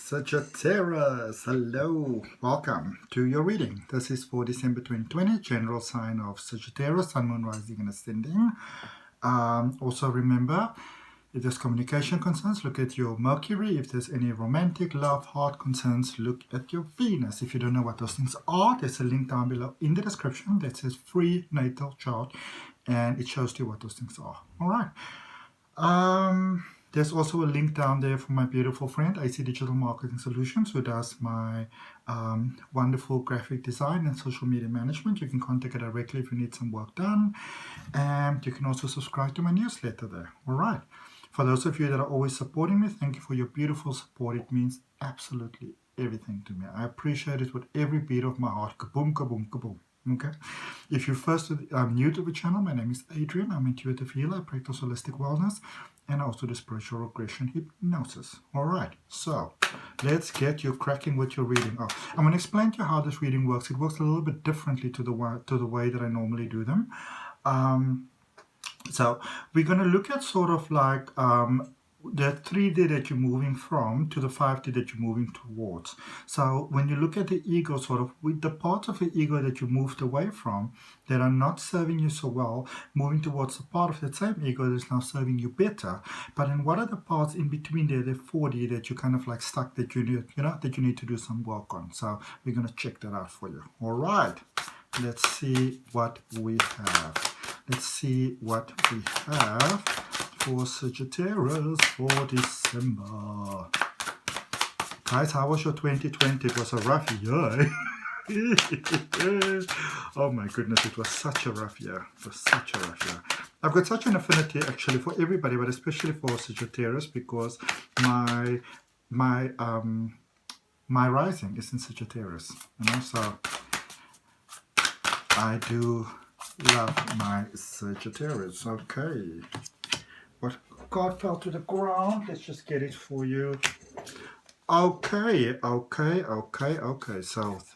Sagittarius, hello, welcome to your reading. This is for December 2020, general sign of Sagittarius, Sun, Moon, Rising and Ascending. Also remember, if there's communication concerns, look at your Mercury. If there's any romantic, love, heart concerns, look at your Venus. If you don't know what those things are, there's a link down below in the description that says free natal chart, and it shows you what those things are. All right. There's also a link down there for my beautiful friend, AC Digital Marketing Solutions, who does my wonderful graphic design and social media management. You can contact her directly if you need some work done. And you can also subscribe to my newsletter there. All right. For those of you that are always supporting me, thank you for your beautiful support. It means absolutely everything to me. I appreciate it with every beat of my heart. Kaboom, kaboom, kaboom. Okay. If you're new to the channel, my name is Adrian. I'm intuitive healer. I practice holistic wellness and also the spiritual regression hypnosis. All right. So let's get you cracking with your reading. I'm going to explain to you how this reading works. It works a little bit differently to the way that I normally do them. So we're going to look at sort of like the 3D that you're moving from to the 5D that you're moving towards. So when you look at the ego, sort of with the parts of the ego that you moved away from that are not serving you so well, moving towards the part of that same ego that is now serving you better. But then what are the parts in between there, the 4D that you kind of like stuck that you need to do some work on. So we're going to check that out for you. All right. Let's see what we have. Let's see what we have for Sagittarius for December. Guys, how was your 2020? It was a rough year. Oh my goodness, it was such a rough year. It was such a rough year. I've got such an affinity actually for everybody, but especially for Sagittarius because my rising is in Sagittarius. You know, so I do love my Sagittarius. Okay. What card fell to the ground? Let's just get it for you. Okay. So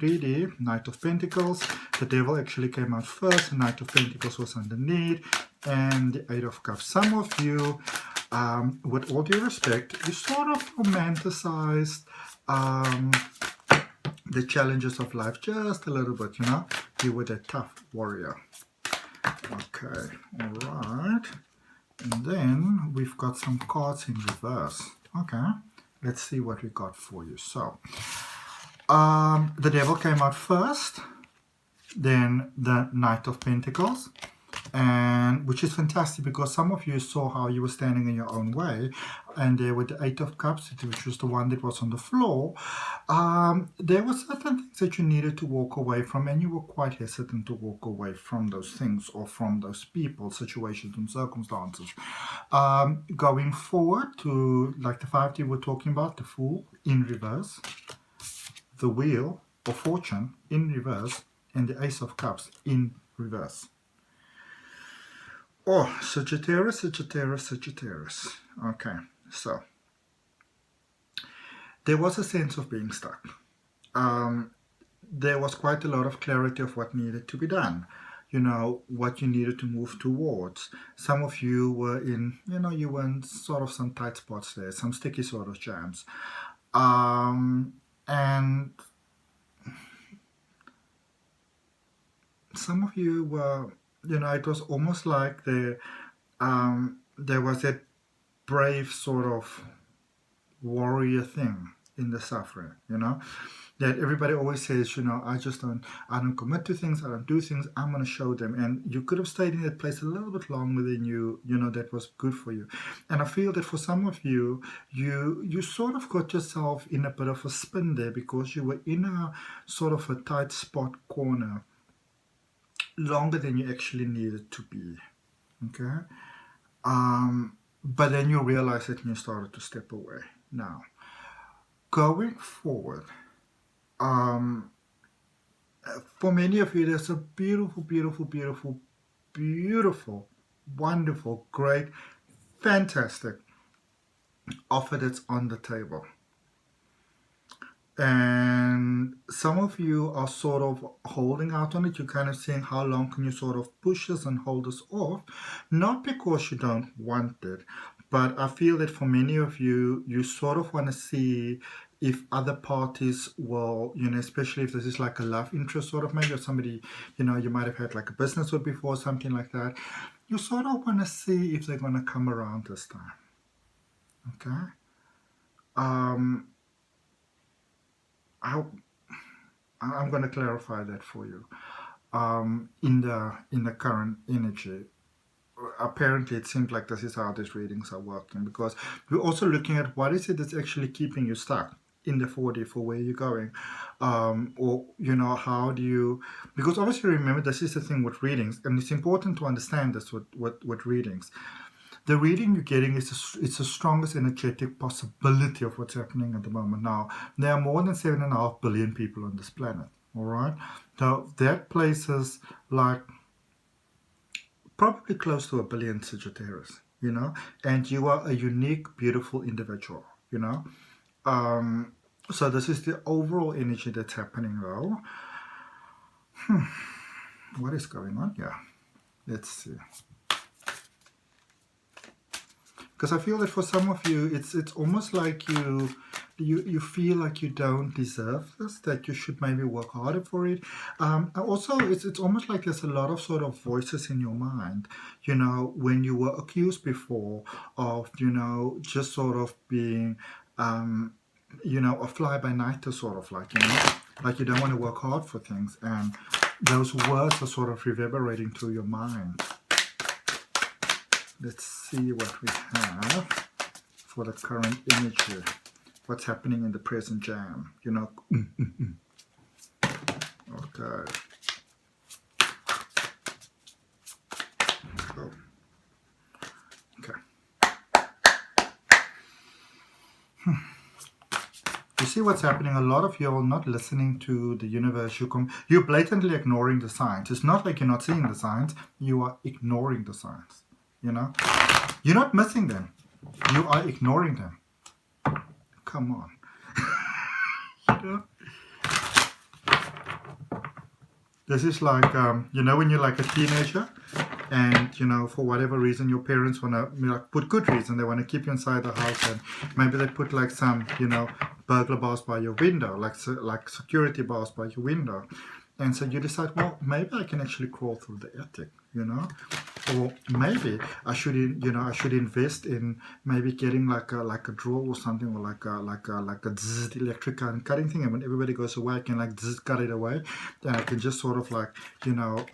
3D, Knight of Pentacles. The Devil actually came out first. The Knight of Pentacles was underneath. And the Eight of Cups. Some of you, with all due respect, you sort of romanticized the challenges of life just a little bit, you know. You were the tough warrior. Okay, all right. And then we've got some cards in reverse. Okay, let's see what we got for you. So, the Devil came out first, then the Knight of Pentacles, and which is fantastic because some of you saw how you were standing in your own way, and there with the Eight of Cups, which was the one that was on the floor, there were certain things that you needed to walk away from, and you were quite hesitant to walk away from those things or from those people, situations and circumstances. Going forward to like the 5D we're talking about, the Fool in reverse, the Wheel of Fortune in reverse, and the Ace of Cups in reverse. Oh, Sagittarius. Okay, so there was a sense of being stuck. There was quite a lot of clarity of what needed to be done. You know, what you needed to move towards. Some of you were in, you were in sort of some tight spots there, some sticky sort of jams. And some of you were, it was almost like there was that brave sort of warrior thing in the suffering, that everybody always says, I don't commit to things, I don't do things, I'm going to show them. And you could have stayed in that place a little bit longer than that was good for you. And I feel that for some of you, you sort of got yourself in a bit of a spin there because you were in a sort of a tight spot corner longer than you actually needed to be. Okay? But then you realized it and you started to step away. Now, going forward, for many of you, there's a beautiful, wonderful, great, fantastic offer that's on the table. And some of you are sort of holding out on it. You're kind of saying, how long can you sort of push this and hold this off? Not because you don't want it, but I feel that for many of you, you sort of want to see if other parties will, you know, especially if this is like a love interest sort of, maybe, or somebody, you know, you might have had like a business with before, something like that. You sort of want to see if they're going to come around this time. Okay. I'm going to clarify that for you. In the current energy, apparently it seems like this is how these readings are working, because we're also looking at what is it that's actually keeping you stuck in the 4D for where you're going, or, you know, how do you, because obviously remember, this is the thing with readings, and it's important to understand this with readings. The reading you're getting is it's the strongest energetic possibility of what's happening at the moment. Now, there are more than 7.5 billion people on this planet, all right? So that places like probably close to 1 billion Sagittarius, you know? And you are a unique, beautiful individual, you know? So this is the overall energy that's happening though. What is going on here? Let's see. Because I feel that for some of you, it's almost like you feel like you don't deserve this, that you should maybe work harder for it. Also, it's almost like there's a lot of sort of voices in your mind, you know, when you were accused before of, you know, just sort of being, you know, a fly-by-nighter sort of, like you don't want to work hard for things. And those words are sort of reverberating through your mind. Let's see what we have for the current energy. What's happening in the present jam, you know. Okay. Oh. Okay. You see what's happening? A lot of you are not listening to the universe. You're blatantly ignoring the signs. It's not like you're not seeing the signs. You are ignoring the signs. You know, you're not missing them, you are ignoring them. Come on. You know, this is like, you know, when you're like a teenager and, you know, for whatever reason your parents want to, you know, put good reason, they want to keep you inside the house, and maybe they put like some, you know, burglar bars by your window, like security bars by your window. And so you decide, well, maybe I can actually crawl through the attic, you know, or maybe I should, you know, I should invest in maybe getting like a drill or something, or like a zzz electric cutting thing, and when everybody goes away, I can like zzz cut it away. Then I can just sort of like, you know,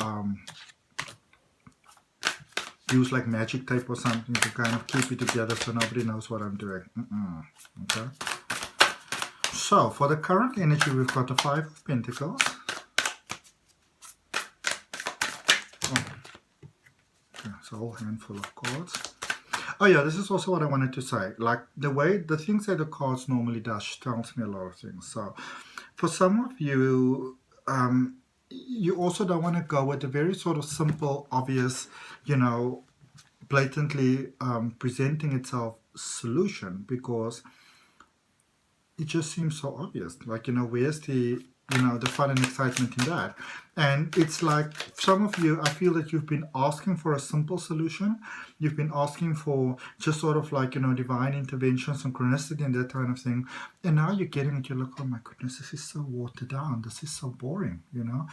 use like magic tape or something to kind of keep it together so nobody knows what I'm doing. Okay. So for the current energy, we've got the 5 of Pentacles. It's a whole handful of cards. Oh yeah, this is also what I wanted to say. Like the things that the cards normally does tells me a lot of things. So for some of you, you also don't want to go with the very sort of simple, obvious, you know, blatantly presenting itself solution, because it just seems so obvious. Like, you know, where's the, you know, the fun and excitement in that? And it's like, some of you, I feel that you've been asking for a simple solution. You've been asking for just sort of like, you know, divine intervention, synchronicity and that kind of thing. And now you're getting it, you're like, oh my goodness, this is so watered down. This is so boring, you know.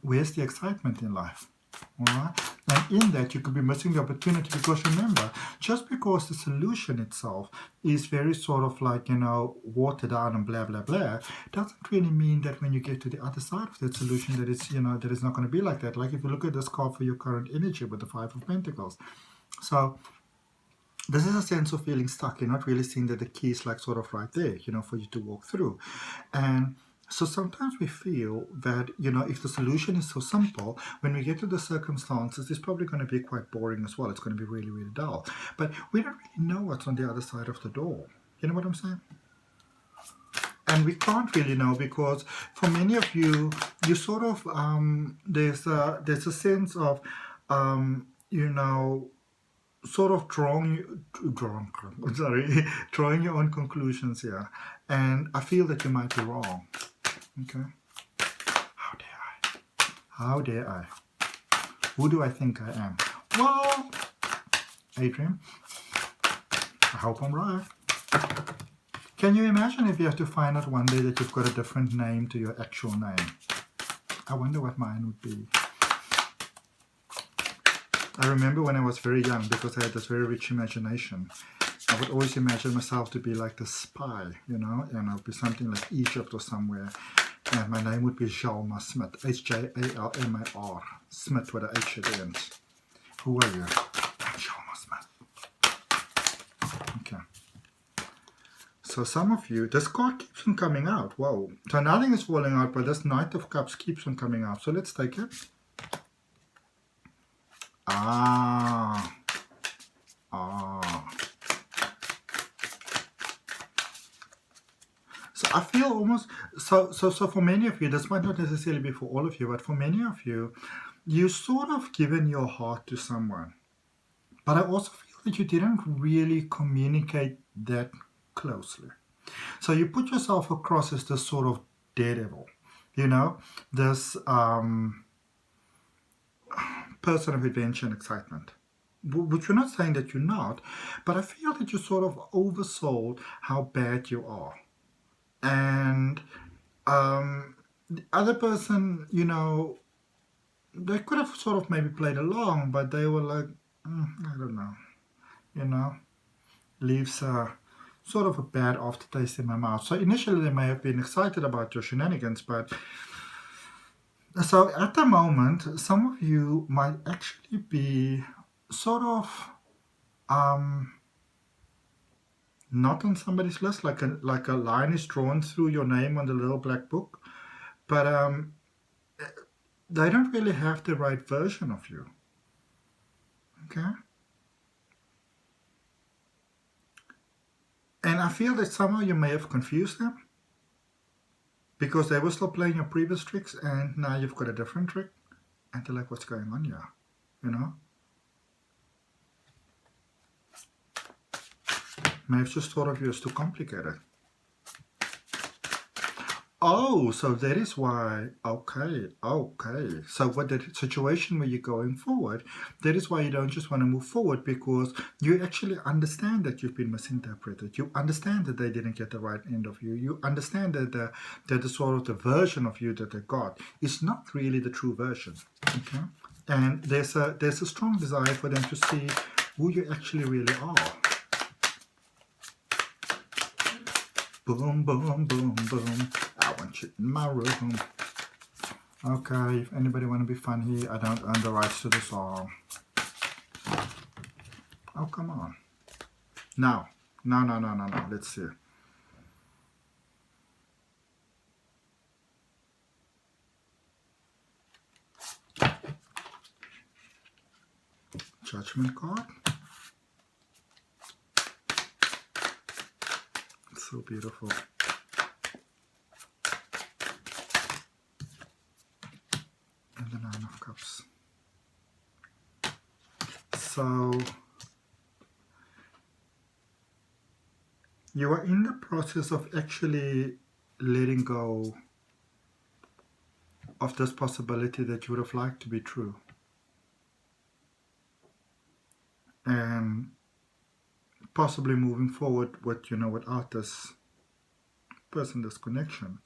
Where's the excitement in life? All right, and in that you could be missing the opportunity, because remember, just because the solution itself is very sort of like, you know, watered down and blah blah blah, doesn't really mean that when you get to the other side of that solution that it's, you know, that it's not going to be like that. Like if you look at this card for your current energy with the 5 of Pentacles, so this is a sense of feeling stuck. You're not really seeing that the key is like sort of right there, you know, for you to walk through. And so sometimes we feel that, you know, if the solution is so simple, when we get to the circumstances, it's probably going to be quite boring as well. It's going to be really, really dull. But we don't really know what's on the other side of the door. You know what I'm saying? And we can't really know, because for many of you, you sort of, there's a sense of, you know, sort of drawing your own conclusions here. And I feel that you might be wrong. Okay. How dare I? Who do I think I am? Well, Adrian, I hope I'm right. Can you imagine if you have to find out one day that you've got a different name to your actual name? I wonder what mine would be. I remember when I was very young, because I had this very rich imagination, I would always imagine myself to be like the spy, you know, and I'd be something like Egypt or somewhere, and my name would be Jalmar Smith, H-J-A-L-M-A-R, Smith with an H at the end. Who are you? I'm Jalmar Smith. Okay. So some of you, this card keeps on coming out. Whoa. So nothing is falling out, but this Knight of Cups keeps on coming out. So let's take it. So I feel almost, so for many of you, this might not necessarily be for all of you, but for many of you, you sort of given your heart to someone. But I also feel that you didn't really communicate that closely. So you put yourself across as this sort of daredevil, you know, this person of adventure and excitement, which we're not saying that you're not, but I feel that you sort of oversold how bad you are. And the other person, you know, they could have sort of maybe played along, but they were like, I don't know, you know, leaves sort of a bad aftertaste in my mouth. So initially they may have been excited about your shenanigans, but so at the moment, some of you might actually be sort of not on somebody's list, like a line is drawn through your name on the little black book, but they don't really have the right version of you. Okay? And I feel that somehow you may have confused them, because they were still playing your previous tricks, and now you've got a different trick, and they're like, what's going on here? You know? May have just thought of you as too complicated. Oh, so that is why, okay. So what the situation where you're going forward, that is why you don't just want to move forward, because you actually understand that you've been misinterpreted. You understand that they didn't get the right end of you. You understand that the sort of the version of you that they got is not really the true version. Okay? And there's a strong desire for them to see who you actually really are. Boom, boom, boom, boom. I want you in my room. Okay, if anybody want to be funny, I don't own the rights to the song. Oh, come on. No. Let's see. Judgment card. It's so beautiful. And the Nine of Cups. So you are in the process of actually letting go of this possibility that you would have liked to be true. And possibly moving forward with, you know, without this person, this connection.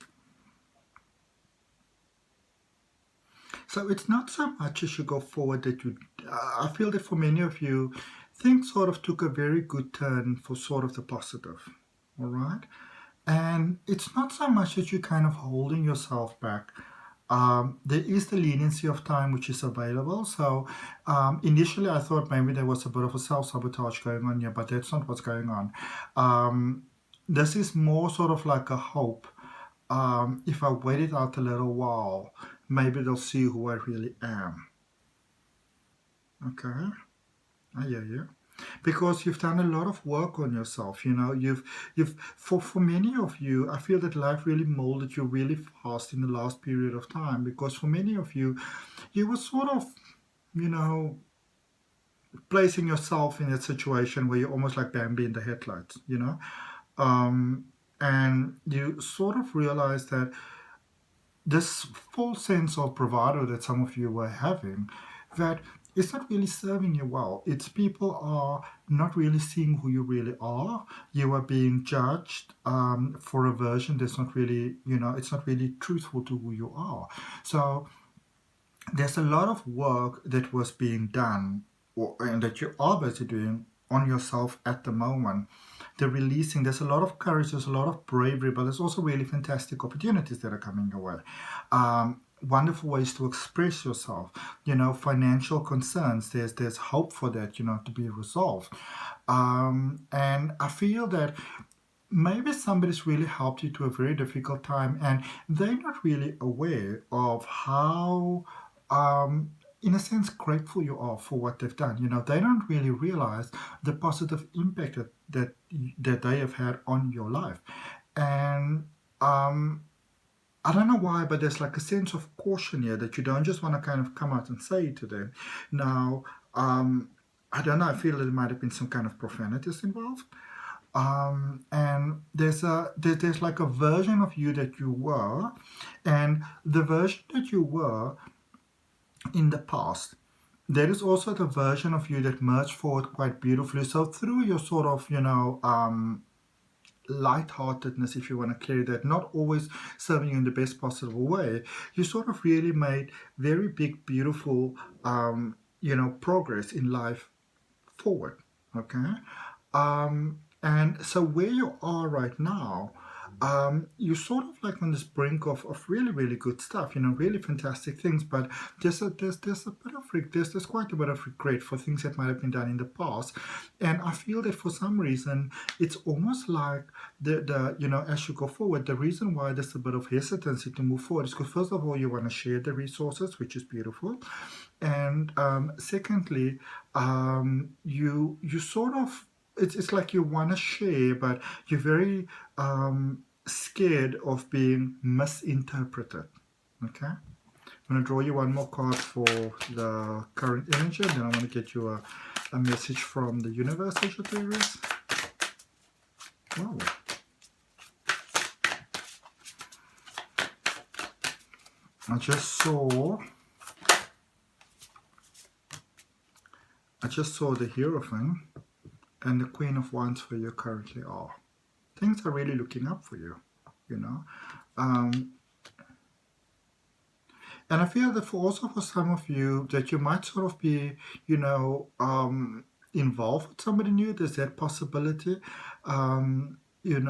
So it's not so much as you go forward that you, I feel that for many of you, things sort of took a very good turn for sort of the positive, all right? And it's not so much that you're kind of holding yourself back. There is the leniency of time which is available. So initially I thought maybe there was a bit of a self-sabotage going on here, but that's not what's going on. This is more sort of like a hope. If I wait it out a little while, maybe they'll see who I really am. Okay, I hear you. Because you've done a lot of work on yourself, you know, for many of you, I feel that life really molded you really fast in the last period of time, because for many of you, you were sort of, you know, placing yourself in a situation where you're almost like Bambi in the headlights, you know, and you sort of realize that this false sense of bravado that some of you were having, that it's not really serving you well. It's people are not really seeing who you really are. You are being judged for a version that's not really, it's not really truthful to who you are. So there's a lot of work that was being done and that you are busy doing on yourself at the moment. The releasing, there's a lot of courage, there's a lot of bravery, but there's also really fantastic opportunities that are coming your way. Wonderful ways to express yourself. Financial concerns, there's hope for that, to be resolved. And I feel that maybe somebody's really helped you to a very difficult time and they're not really aware of how in a sense grateful you are for what they've done. They don't really realize the positive impact that they have had on your life. And I don't know why, but there's like a sense of caution here that you don't just want to kind of come out and say it to them. Now, I don't know, I feel that there might have been some kind of profanities involved. And there's like a version of you that you were, and the version that you were in the past, there is also the version of you that merged forward quite beautifully. So through your sort of, lightheartedness, if you want to carry that, not always serving you in the best possible way, you sort of really made very big, beautiful, progress in life forward. Okay. And so where you are right now, you're sort of like on this brink of really, really good stuff, really fantastic things, but there's quite a bit of regret for things that might have been done in the past. And I feel that for some reason, it's almost like as you go forward, the reason why there's a bit of hesitancy to move forward is because first of all, you want to share the resources, which is beautiful. And secondly, you sort of, it's like you want to share, but you're very scared of being misinterpreted. Okay, I'm going to draw you one more card for the current energy, and then I want to get you a message from the universe, Sagittarius. Wow. I just saw the Hierophant and the Queen of Wands where you currently are. Things are really looking up for you, And I feel that for some of you that you might sort of be, involved with somebody new. There's that possibility, and you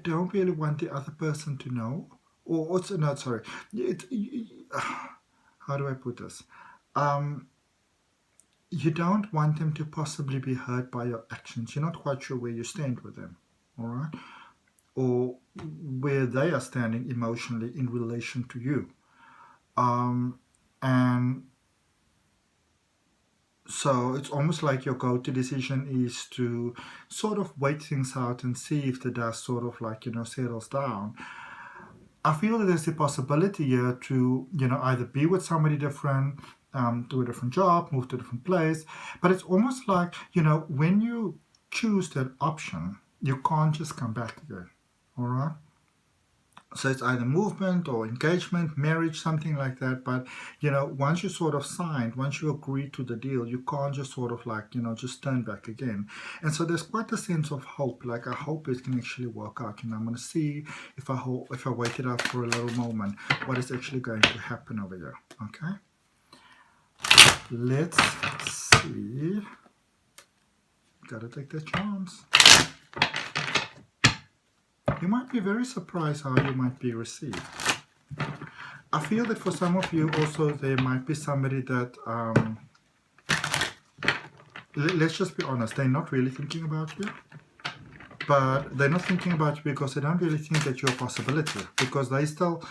don't really want the other person to know. Or also, no, sorry. How do I put this? You don't want them to possibly be hurt by your actions. You're not quite sure where you stand with them, all right? Or where they are standing emotionally in relation to you. And so it's almost like your go-to decision is to sort of wait things out and see if the dust sort of like, settles down. I feel that there's a possibility here to, either be with somebody different, do a different job, move to a different place. But it's almost like, when you choose that option, you can't just come back again. All right? So it's either movement or engagement, marriage, something like that. But, once you sort of signed, once you agree to the deal, you can't just sort of like, just turn back again. And so there's quite a sense of hope. Like, I hope it can actually work out. I'm going to see if I wait it out for a little moment, what is actually going to happen over here. Okay? Let's see. Gotta take the chance. You might be very surprised how you might be received. I feel that for some of you also there might be somebody that, let's just be honest, they're not really thinking about you. But they're not thinking about you because they don't really think that you're a possibility. Because they still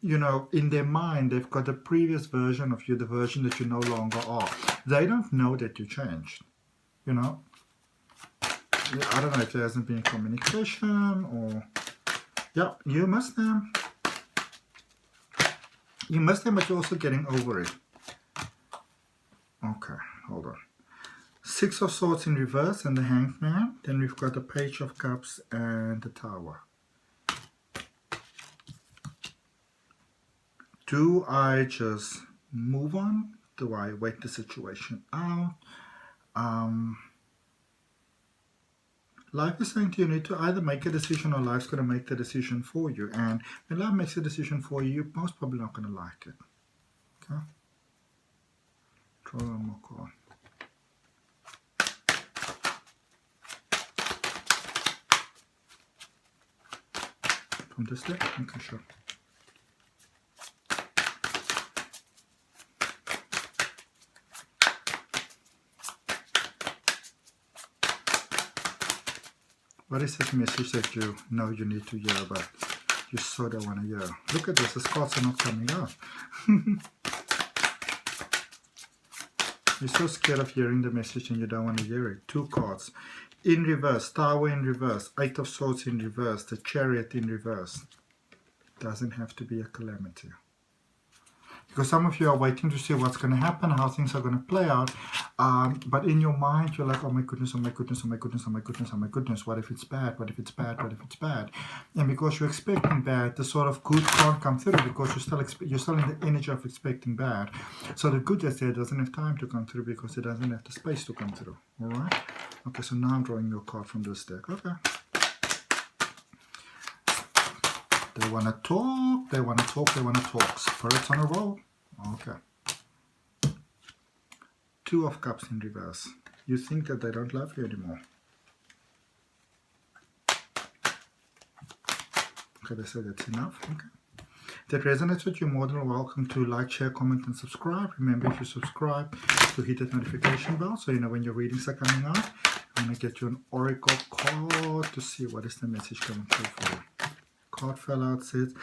in their mind, they've got the previous version of you, the version that you no longer are. They don't know that you changed, I don't know if there hasn't been communication or... Yeah, you miss them. You miss them, but you're also getting over it. Okay, hold on. Six of Swords in reverse and the Hanged Man. Then we've got the Page of Cups and the Tower. Do I just move on? Do I wait the situation out? Life is saying to you, need to either make a decision or life's going to make the decision for you. And when life makes a decision for you, you're most probably not going to like it. Okay? Draw one more card. From this deck? Okay, sure. What is this message that you know you need to hear but you so don't want to hear? Look at this, the cards are not coming out. You're so scared of hearing the message and you don't want to hear it. 2 cards. In reverse, Tower in reverse, 8 of Swords in reverse, the Chariot in reverse. Doesn't have to be a calamity. Because some of you are waiting to see what's going to happen, how things are going to play out. But in your mind, you're like, oh my goodness, oh my goodness, oh my goodness, oh my goodness, oh my goodness. What if it's bad? What if it's bad? What if it's bad? And because you're expecting bad, the sort of good can't come through because you're still in the energy of expecting bad. So the good that's there doesn't have time to come through because it doesn't have the space to come through. All right? Okay, so now I'm drawing your card from this deck. Okay. They want to talk, they want to talk, they want to talk. Spirits on a roll. Okay. 2 of Cups in reverse. You think that they don't love you anymore. Okay, they say that's enough. Okay. If that resonates with you, more than welcome to like, share, comment, and subscribe. Remember, if you subscribe, to hit that notification bell so you know when your readings are coming out. I'm going to get you an oracle card to see what is the message coming through for you. Card fell out, says,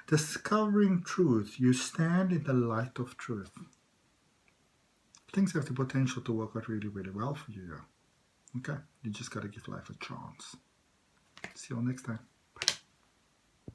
discovering truth. You stand in the light of truth. Things have the potential to work out really, really well for you. Okay? You just got to give life a chance. See you all next time.